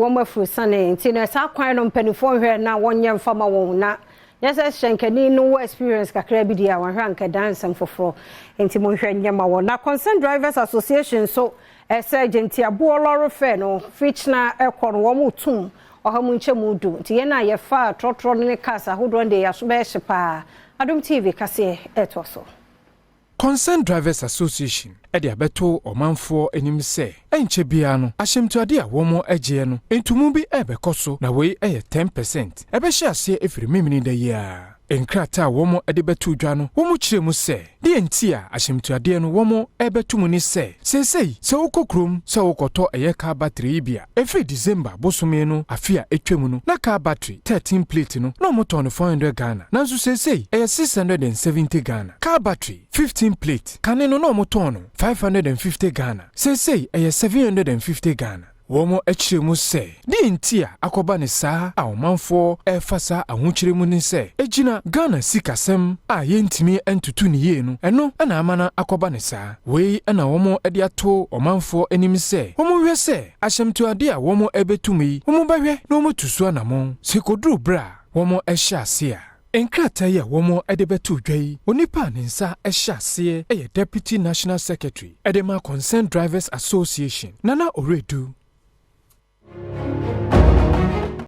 wɔn afuru sane nti na saa kwan no mpanifo hwɛ na wɔnyɛ mfama wɔn na yɛsɛ hyenkani no experience kakra bi di a wɔhwɛ anka dansem foforo nti mo hwɛ nyɛma wɔn na Concerned Drivers Association so ɛsɛ agenti aboɔ lɔre fɛ no fichna ɛkɔ no wɔn tum ɔhamu nkyɛmu du nti yɛn a yɛfa trɔtrɔ ne cars ahodoɔ de yaso bɛhye paa Adom TV Kasee ɛtɔ so. Concerned Drivers Association edi abeto omanfo enim se enche bia no ahyemtuade a womo agye no entumu bi ebekoso na wei 10% ebehye ase efiri memini da ya enkrata womo ede betu dwa no womo kyeremu se de enti a ahyemtuade no womo ebetumu ni se sesei se wokokrom se wokoto car battery bia efiri December bosome no afia etwemu no na car battery 13 plate no na moto no 400 Ghana nanso sesei 670 Ghana car battery 15 plate kane no na moto no 550 Ghana sesei 750 Ghana womo echiremu se di enti a akoba ne saa a omanfo efasa ahochiremu ni se ejina Ghana sikasem a yentimi entutu ni ye no eno na amana akoba ne saa wei na womo ede ato omanfo anim se womo hwe se ahyemtuade a womo ebetumi womo behwe na womo tusu anamon sekoduru bra womo ehye ase a enkrata ya womo edebetu dwai onipa nensa ehye ase Deputy National Secretary Edema Concerned Drivers Association Nana Oredu